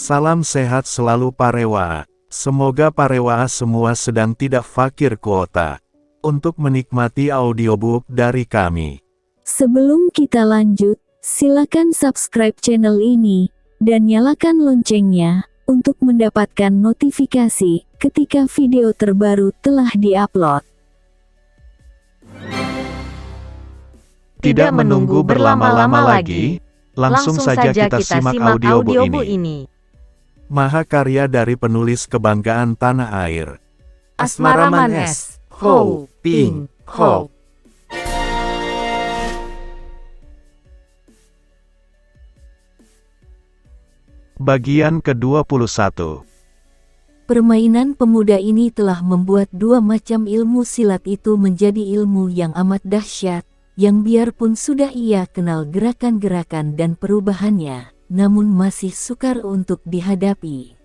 Salam sehat selalu Parewa. Semoga Parewa semua sedang tidak fakir kuota untuk menikmati audiobook dari kami. Sebelum kita lanjut, silakan subscribe channel ini dan nyalakan loncengnya untuk mendapatkan notifikasi ketika video terbaru telah diupload. Tidak menunggu berlama-lama lagi, langsung saja kita simak audiobook ini. Mahakarya dari penulis kebanggaan tanah air, Asmaraman S. Ho Ping Ho. Bagian ke-21. Permainan pemuda ini telah membuat dua macam ilmu silat itu menjadi ilmu yang amat dahsyat, yang biarpun sudah ia kenal gerakan-gerakan dan perubahannya, namun masih sukar untuk dihadapi.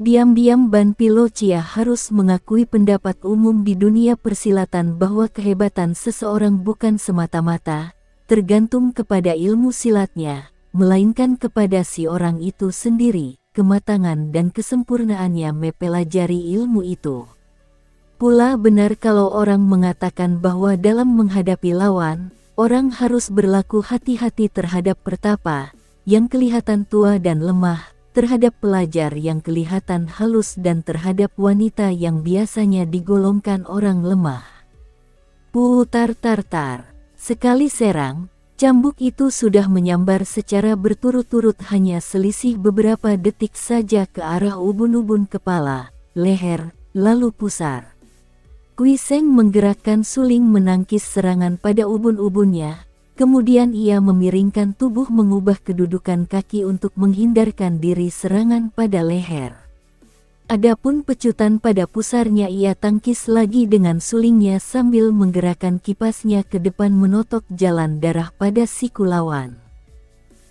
Diam-diam Ban Pilocia harus mengakui pendapat umum di dunia persilatan bahwa kehebatan seseorang bukan semata-mata tergantung kepada ilmu silatnya, melainkan kepada si orang itu sendiri, kematangan dan kesempurnaannya mempelajari ilmu itu. Pula benar kalau orang mengatakan bahwa dalam menghadapi lawan, orang harus berlaku hati-hati terhadap pertapa yang kelihatan tua dan lemah, terhadap pelajar yang kelihatan halus dan terhadap wanita yang biasanya digolongkan orang lemah. Putar-tar-tar, sekali serang, cambuk itu sudah menyambar secara berturut-turut, hanya selisih beberapa detik saja ke arah ubun-ubun kepala, leher, lalu pusar. Kui Seng menggerakkan suling menangkis serangan pada ubun-ubunnya. Kemudian ia memiringkan tubuh mengubah kedudukan kaki untuk menghindarkan diri serangan pada leher. Adapun pecutan pada pusarnya ia tangkis lagi dengan sulingnya sambil menggerakkan kipasnya ke depan menotok jalan darah pada siku lawan.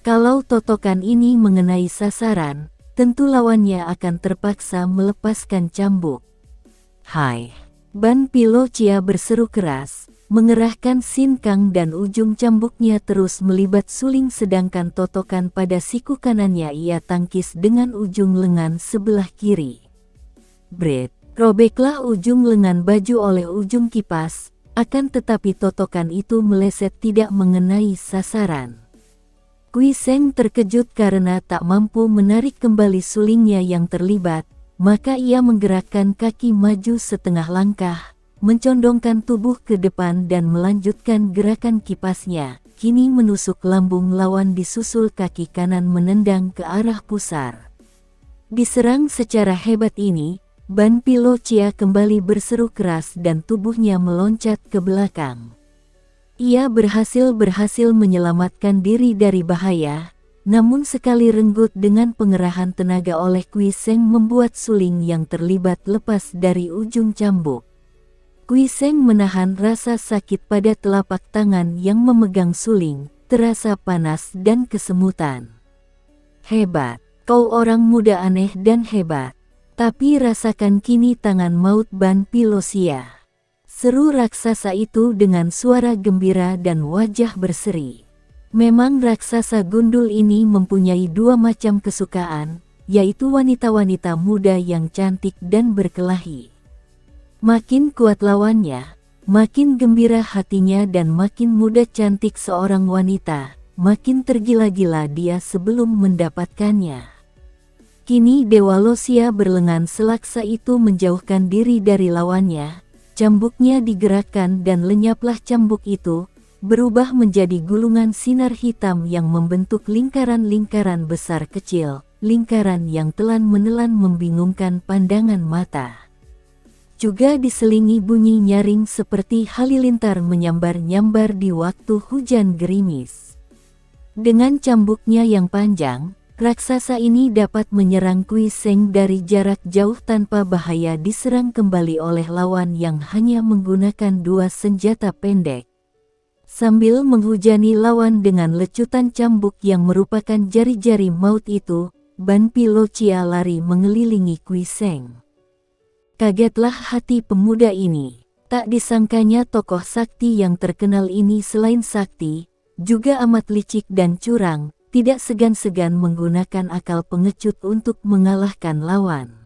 Kalau totokan ini mengenai sasaran, tentu lawannya akan terpaksa melepaskan cambuk. "Hai!" Ban Pilocia berseru keras, mengerahkan sinkang dan ujung cambuknya terus melibat suling, sedangkan totokan pada siku kanannya ia tangkis dengan ujung lengan sebelah kiri. Bret, robeklah ujung lengan baju oleh ujung kipas, akan tetapi totokan itu meleset tidak mengenai sasaran. Kui Seng terkejut karena tak mampu menarik kembali sulingnya yang terlibat, maka ia menggerakkan kaki maju setengah langkah, mencondongkan tubuh ke depan dan melanjutkan gerakan kipasnya, kini menusuk lambung lawan disusul kaki kanan menendang ke arah pusar. Diserang secara hebat ini, Ban Pilocia kembali berseru keras dan tubuhnya meloncat ke belakang. Ia berhasil menyelamatkan diri dari bahaya, namun sekali renggut dengan pengerahan tenaga oleh Kui Seng membuat suling yang terlibat lepas dari ujung cambuk. Kui Seng menahan rasa sakit pada telapak tangan yang memegang suling, terasa panas dan kesemutan. "Hebat, kau orang muda aneh dan hebat. Tapi rasakan kini tangan maut Ban Pilocia," seru raksasa itu dengan suara gembira dan wajah berseri. Memang raksasa gundul ini mempunyai dua macam kesukaan, yaitu wanita-wanita muda yang cantik dan berkelahi. Makin kuat lawannya, makin gembira hatinya, dan makin muda cantik seorang wanita, makin tergila-gila dia sebelum mendapatkannya. Kini Dewa Losia berlengan selaksa itu menjauhkan diri dari lawannya, cambuknya digerakkan dan lenyaplah cambuk itu, berubah menjadi gulungan sinar hitam yang membentuk lingkaran-lingkaran besar kecil, lingkaran yang telan menelan membingungkan pandangan mata. Juga diselingi bunyi nyaring seperti halilintar menyambar-nyambar di waktu hujan gerimis. Dengan cambuknya yang panjang, raksasa ini dapat menyerang Kui Seng dari jarak jauh tanpa bahaya diserang kembali oleh lawan yang hanya menggunakan dua senjata pendek. Sambil menghujani lawan dengan lecutan cambuk yang merupakan jari-jari maut itu, Ban Pilocia lari mengelilingi Kui Seng. Kagetlah hati pemuda ini. Tak disangkanya tokoh sakti yang terkenal ini selain sakti, juga amat licik dan curang, tidak segan-segan menggunakan akal pengecut untuk mengalahkan lawan.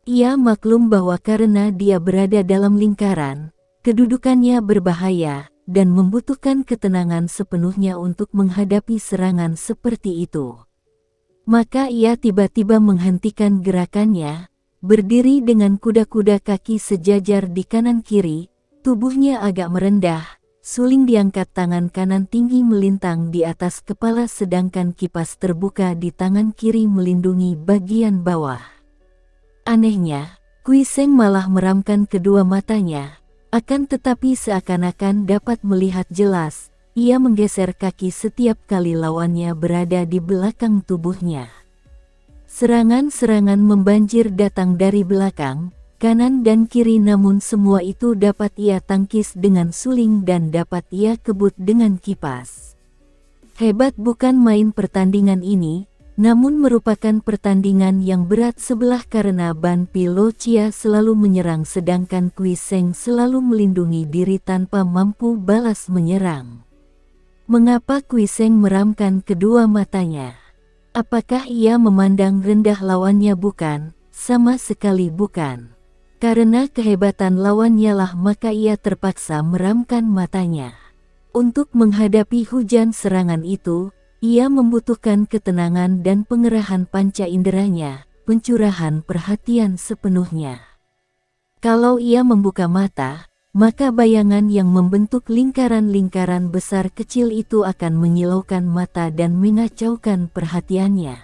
Ia maklum bahwa karena dia berada dalam lingkaran, kedudukannya berbahaya, dan membutuhkan ketenangan sepenuhnya untuk menghadapi serangan seperti itu. Maka ia tiba-tiba menghentikan gerakannya, berdiri dengan kuda-kuda kaki sejajar di kanan kiri, tubuhnya agak merendah, suling diangkat tangan kanan tinggi melintang di atas kepala sedangkan kipas terbuka di tangan kiri melindungi bagian bawah. Anehnya, Kui Seng malah meramkan kedua matanya, akan tetapi seakan-akan dapat melihat jelas, ia menggeser kaki setiap kali lawannya berada di belakang tubuhnya. Serangan-serangan membanjir datang dari belakang, kanan dan kiri, namun semua itu dapat ia tangkis dengan suling dan dapat ia kebut dengan kipas. Hebat bukan main pertandingan ini, namun merupakan pertandingan yang berat sebelah karena Ban Pilo Chia selalu menyerang sedangkan Kui Seng selalu melindungi diri tanpa mampu balas menyerang. Mengapa Kui Seng meramkan kedua matanya? Apakah ia memandang rendah lawannya? Bukan, sama sekali bukan. Karena kehebatan lawannya lah maka ia terpaksa meramkan matanya. Untuk menghadapi hujan serangan itu, ia membutuhkan ketenangan dan pengerahan panca inderanya, pencurahan perhatian sepenuhnya. Kalau ia membuka mata, maka bayangan yang membentuk lingkaran-lingkaran besar kecil itu akan menyilaukan mata dan mengacaukan perhatiannya.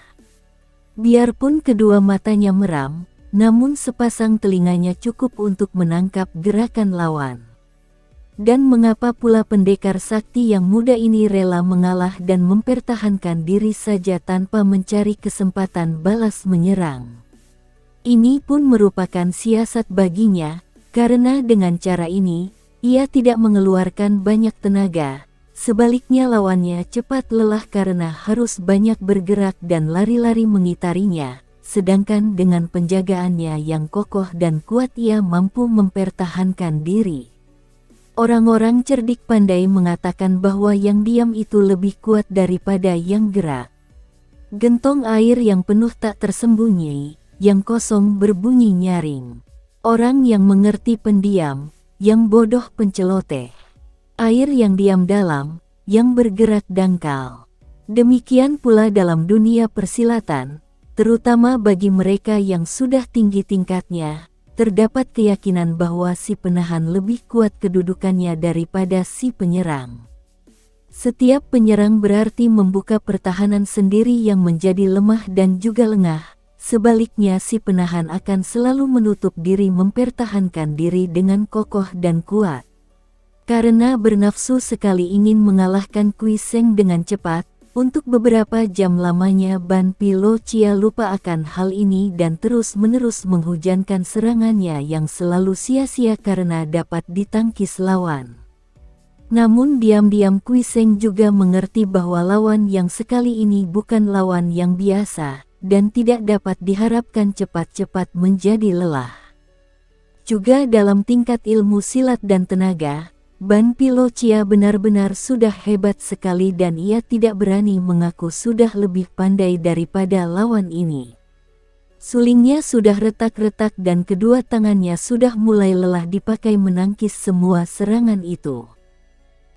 Biarpun kedua matanya meram, namun sepasang telinganya cukup untuk menangkap gerakan lawan. Dan mengapa pula pendekar sakti yang muda ini rela mengalah dan mempertahankan diri saja tanpa mencari kesempatan balas menyerang? Ini pun merupakan siasat baginya, karena dengan cara ini, ia tidak mengeluarkan banyak tenaga. Sebaliknya lawannya cepat lelah karena harus banyak bergerak dan lari-lari mengitarinya. Sedangkan dengan penjagaannya yang kokoh dan kuat ia mampu mempertahankan diri. Orang-orang cerdik pandai mengatakan bahwa yang diam itu lebih kuat daripada yang gerak. Gentong air yang penuh tak tersembunyi, yang kosong berbunyi nyaring. Orang yang mengerti pendiam, yang bodoh penceloteh. Air yang diam dalam, yang bergerak dangkal. Demikian pula dalam dunia persilatan, terutama bagi mereka yang sudah tinggi tingkatnya, terdapat keyakinan bahwa si penahan lebih kuat kedudukannya daripada si penyerang. Setiap penyerang berarti membuka pertahanan sendiri yang menjadi lemah dan juga lengah, sebaliknya si penahan akan selalu menutup diri mempertahankan diri dengan kokoh dan kuat. Karena bernafsu sekali ingin mengalahkan Kui Seng dengan cepat, untuk beberapa jam lamanya Ban Pilo Chia lupa akan hal ini dan terus-menerus menghujankan serangannya yang selalu sia-sia karena dapat ditangkis lawan. Namun diam-diam Kui Seng juga mengerti bahwa lawan yang sekali ini bukan lawan yang biasa, dan tidak dapat diharapkan cepat-cepat menjadi lelah. Juga dalam tingkat ilmu silat dan tenaga, Ban Pilo Chia benar-benar sudah hebat sekali dan ia tidak berani mengaku sudah lebih pandai daripada lawan ini. Sulingnya sudah retak-retak dan kedua tangannya sudah mulai lelah dipakai menangkis semua serangan itu.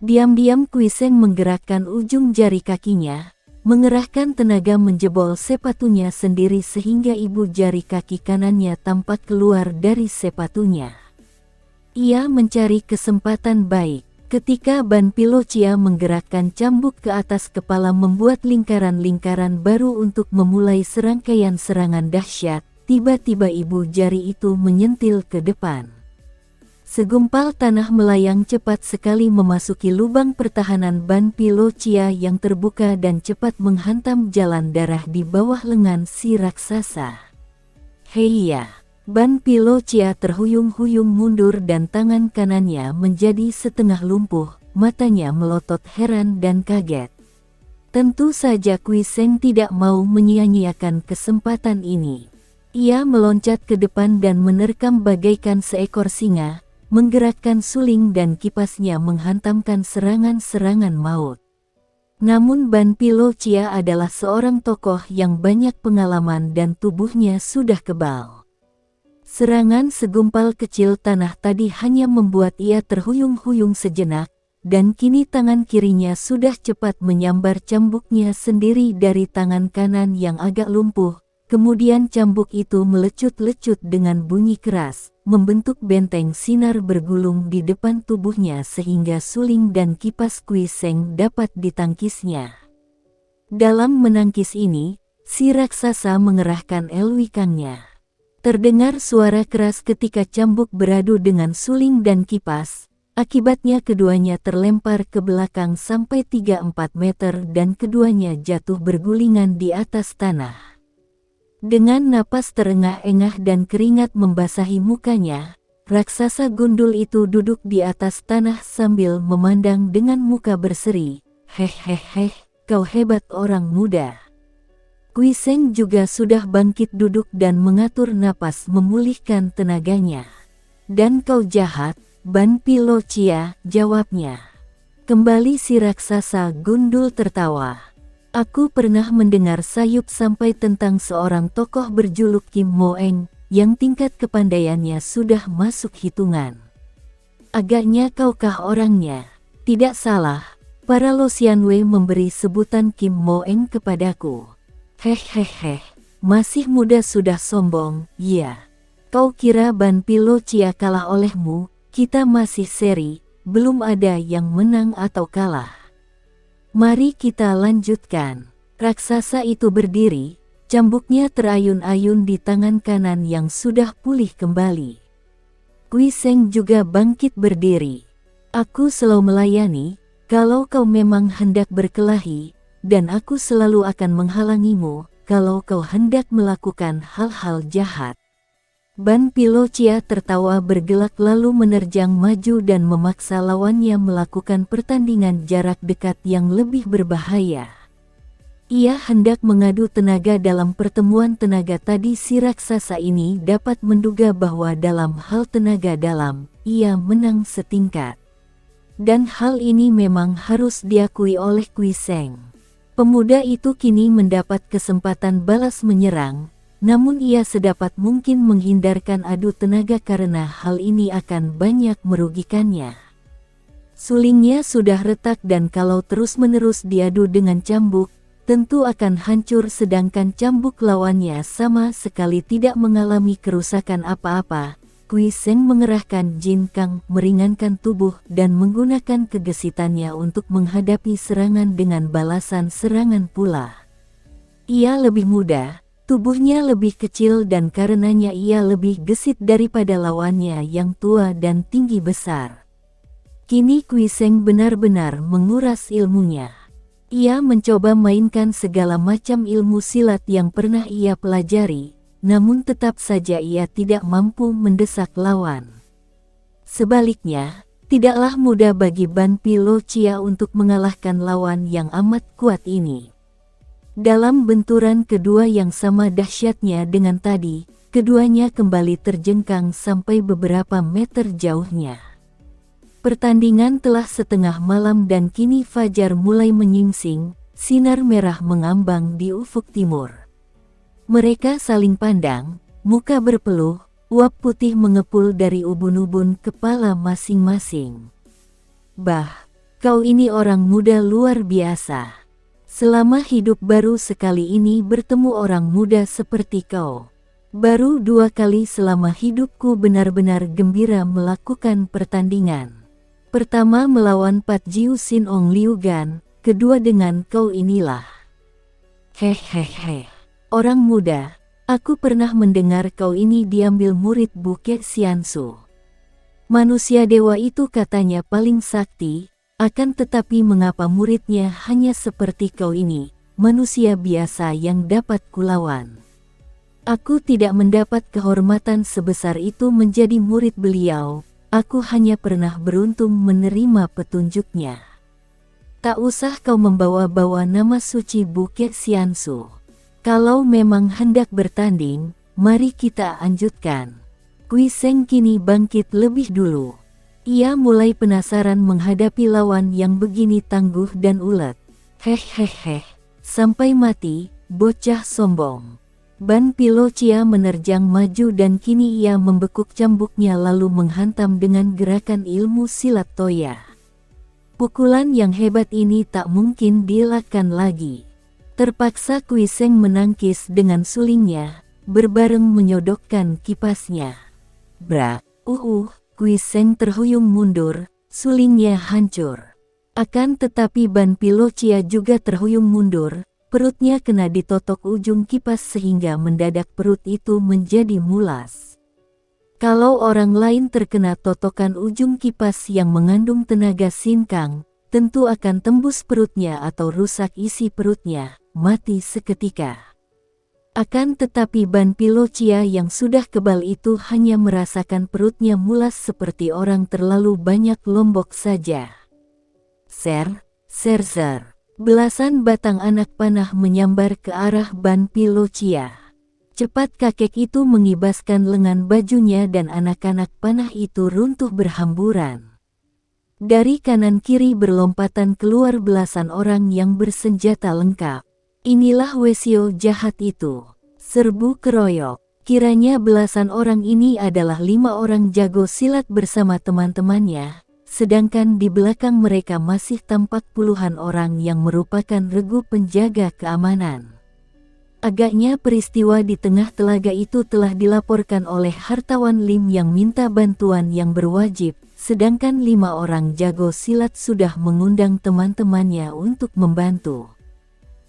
Diam-diam Kui Seng menggerakkan ujung jari kakinya, mengerahkan tenaga menjebol sepatunya sendiri sehingga ibu jari kaki kanannya tampak keluar dari sepatunya. Ia mencari kesempatan baik. Ketika Ban Pilo Chia menggerakkan cambuk ke atas kepala membuat lingkaran-lingkaran baru untuk memulai serangkaian serangan dahsyat, tiba-tiba ibu jari itu menyentil ke depan. Segumpal tanah melayang cepat sekali memasuki lubang pertahanan Ban Pilo Chia yang terbuka dan cepat menghantam jalan darah di bawah lengan si raksasa. Heiya! Ban Pilo Chia terhuyung-huyung mundur dan tangan kanannya menjadi setengah lumpuh, matanya melotot heran dan kaget. Tentu saja Kui Seng tidak mau menyia-nyiakan kesempatan ini. Ia meloncat ke depan dan menerkam bagaikan seekor singa, menggerakkan suling dan kipasnya menghantamkan serangan-serangan maut. Namun Ban Pilo Chia adalah seorang tokoh yang banyak pengalaman dan tubuhnya sudah kebal. Serangan segumpal kecil tanah tadi hanya membuat ia terhuyung-huyung sejenak, dan kini tangan kirinya sudah cepat menyambar cambuknya sendiri dari tangan kanan yang agak lumpuh. Kemudian cambuk itu melecut-lecut dengan bunyi keras, membentuk benteng sinar bergulung di depan tubuhnya sehingga suling dan kipas Kui Seng dapat ditangkisnya. Dalam menangkis ini, si raksasa mengerahkan elwikangnya. Terdengar suara keras ketika cambuk beradu dengan suling dan kipas, akibatnya keduanya terlempar ke belakang sampai 3-4 meter dan keduanya jatuh bergulingan di atas tanah. Dengan napas terengah-engah dan keringat membasahi mukanya, raksasa gundul itu duduk di atas tanah sambil memandang dengan muka berseri. Hehehe, kau hebat orang muda. Kui Seng juga sudah bangkit duduk dan mengatur napas memulihkan tenaganya. Dan kau jahat, Ban Pilo Chia, jawabnya. Kembali si raksasa gundul tertawa. Aku pernah mendengar sayup sampai tentang seorang tokoh berjuluk Kim Moeng, yang tingkat kepandaiannya sudah masuk hitungan. Agaknya kaukah orangnya? Tidak salah, para Losianwei memberi sebutan Kim Moeng kepadaku. Hehehe, masih muda sudah sombong, ya. Kau kira Ban Pilo Chia kalah olehmu? Kita masih seri, belum ada yang menang atau kalah. Mari kita lanjutkan. Raksasa itu berdiri, cambuknya terayun-ayun di tangan kanan yang sudah pulih kembali. Kui Seng juga bangkit berdiri. Aku selalu melayani, kalau kau memang hendak berkelahi, dan aku selalu akan menghalangimu, kalau kau hendak melakukan hal-hal jahat. Ban Pilo Chia tertawa bergelak lalu menerjang maju dan memaksa lawannya melakukan pertandingan jarak dekat yang lebih berbahaya. Ia hendak mengadu tenaga dalam pertemuan tenaga tadi. Si raksasa ini dapat menduga bahwa dalam hal tenaga dalam, ia menang setingkat. Dan hal ini memang harus diakui oleh Kui Seng. Pemuda itu kini mendapat kesempatan balas menyerang, namun ia sedapat mungkin menghindarkan adu tenaga karena hal ini akan banyak merugikannya. Sulingnya sudah retak dan kalau terus-menerus diadu dengan cambuk, tentu akan hancur sedangkan cambuk lawannya sama sekali tidak mengalami kerusakan apa-apa. Kui Seng mengerahkan Jin Kang meringankan tubuh dan menggunakan kegesitannya untuk menghadapi serangan dengan balasan serangan pula. Ia lebih muda, tubuhnya lebih kecil dan karenanya ia lebih gesit daripada lawannya yang tua dan tinggi besar. Kini Kui Seng benar-benar menguras ilmunya. Ia mencoba mainkan segala macam ilmu silat yang pernah ia pelajari, namun tetap saja ia tidak mampu mendesak lawan. Sebaliknya, tidaklah mudah bagi Ban Pilo Chia untuk mengalahkan lawan yang amat kuat ini. Dalam benturan kedua yang sama dahsyatnya dengan tadi, keduanya kembali terjengkang sampai beberapa meter jauhnya. Pertandingan telah setengah malam dan kini fajar mulai menyingsing, sinar merah mengambang di ufuk timur. Mereka saling pandang, muka berpeluh, uap putih mengepul dari ubun-ubun kepala masing-masing. Bah, kau ini orang muda luar biasa. Selama hidup baru sekali ini bertemu orang muda seperti kau. Baru 2 kali selama hidupku benar-benar gembira melakukan pertandingan. Pertama melawan Pat Jiu Sin Ong Liu Gan, kedua dengan kau inilah. Hehehe, orang muda, aku pernah mendengar kau ini diambil murid Buke Xiansu. Manusia dewa itu katanya paling sakti. Akan tetapi mengapa muridnya hanya seperti kau ini, manusia biasa yang dapat kulawan? Aku tidak mendapat kehormatan sebesar itu menjadi murid beliau, aku hanya pernah beruntung menerima petunjuknya. Tak usah kau membawa-bawa nama suci Buke Xiansu. Kalau memang hendak bertanding, mari kita lanjutkan. Kui Seng kini bangkit lebih dulu. Ia mulai penasaran menghadapi lawan yang begini tangguh dan ulet. Hehehe, sampai mati, bocah sombong. Ban Pilocia menerjang maju dan kini ia membekuk cambuknya lalu menghantam dengan gerakan ilmu silat Toya. Pukulan yang hebat ini tak mungkin dielakkan lagi. Terpaksa Kui Seng menangkis dengan sulingnya, berbareng menyodokkan kipasnya. Brak, Kui Seng terhuyung mundur, sulingnya hancur. Akan tetapi Ban Pilocia juga terhuyung mundur, perutnya kena ditotok ujung kipas sehingga mendadak perut itu menjadi mulas. Kalau orang lain terkena totokan ujung kipas yang mengandung tenaga sinkang, tentu akan tembus perutnya atau rusak isi perutnya, mati seketika. Akan tetapi Ban Pilocia yang sudah kebal itu hanya merasakan perutnya mulas seperti orang terlalu banyak lombok saja. Ser. Belasan batang anak panah menyambar ke arah Ban Pilocia. Cepat kakek itu mengibaskan lengan bajunya dan anak-anak panah itu runtuh berhamburan. Dari kanan kiri berlompatan keluar belasan orang yang bersenjata lengkap. Inilah Wesio jahat itu. Serbu keroyok. Kiranya belasan orang ini adalah 5 orang jago silat bersama teman-temannya. Sedangkan di belakang mereka masih tampak puluhan orang yang merupakan regu penjaga keamanan. Agaknya peristiwa di tengah telaga itu telah dilaporkan oleh hartawan Lim yang minta bantuan yang berwajib, sedangkan 5 orang jago silat sudah mengundang teman-temannya untuk membantu.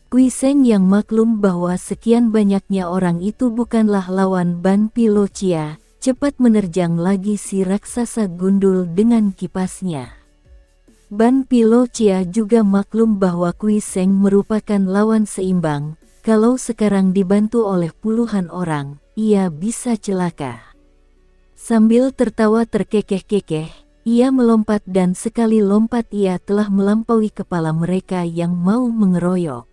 Kui Seng yang maklum bahwa sekian banyaknya orang itu bukanlah lawan Ban Pilocia, cepat menerjang lagi si raksasa gundul dengan kipasnya. Ban Pilocia juga maklum bahwa Kui Seng merupakan lawan seimbang, kalau sekarang dibantu oleh puluhan orang, ia bisa celaka. Sambil tertawa terkekeh-kekeh, ia melompat dan sekali lompat ia telah melampaui kepala mereka yang mau mengeroyok.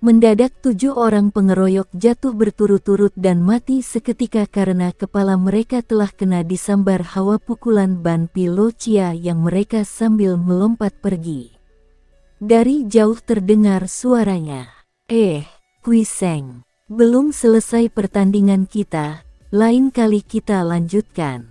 Mendadak 7 orang pengeroyok jatuh berturut-turut dan mati seketika karena kepala mereka telah kena disambar hawa pukulan Ban Pilocia yang mereka sambil melompat pergi. Dari jauh terdengar suaranya. Kui Seng, belum selesai pertandingan kita, lain kali kita lanjutkan.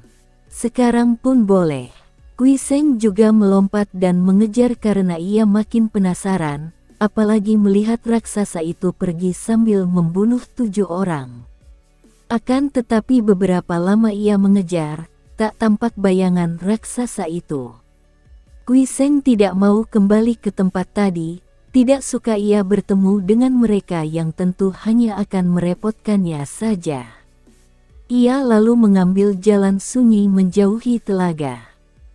Sekarang pun boleh. Kui Seng juga melompat dan mengejar karena ia makin penasaran. Apalagi melihat raksasa itu pergi sambil membunuh 7 orang. Akan tetapi beberapa lama ia mengejar, tak tampak bayangan raksasa itu. Kui Seng tidak mau kembali ke tempat tadi, tidak suka ia bertemu dengan mereka yang tentu hanya akan merepotkannya saja. Ia lalu mengambil jalan sunyi menjauhi telaga.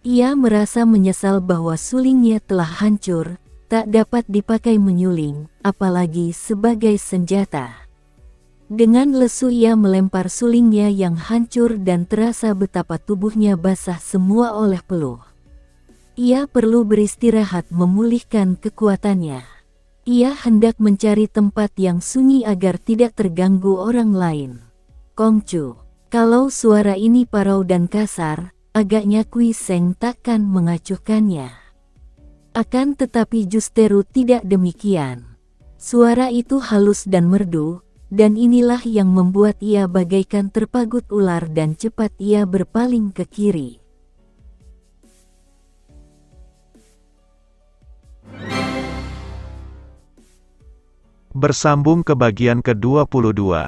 Ia merasa menyesal bahwa sulingnya telah hancur, tak dapat dipakai menyuling, apalagi sebagai senjata. Dengan lesu ia melempar sulingnya yang hancur dan terasa betapa tubuhnya basah semua oleh peluh. Ia perlu beristirahat memulihkan kekuatannya. Ia hendak mencari tempat yang sunyi agar tidak terganggu orang lain. Kongcu, kalau suara ini parau dan kasar, agaknya Kui Seng takkan mengacuhkannya. Akan tetapi justru tidak demikian. Suara itu halus dan merdu, dan inilah yang membuat ia bagaikan terpagut ular dan cepat ia berpaling ke kiri. Bersambung ke bagian ke-22.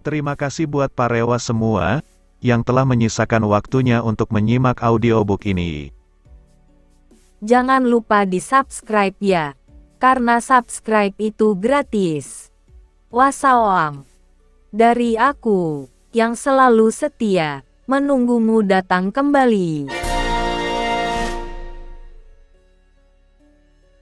Terima kasih buat Parewa semua yang telah menyisakan waktunya untuk menyimak audiobook ini. Jangan lupa di-subscribe ya, karena subscribe itu gratis. Wassalam. Dari aku, yang selalu setia, menunggumu datang kembali.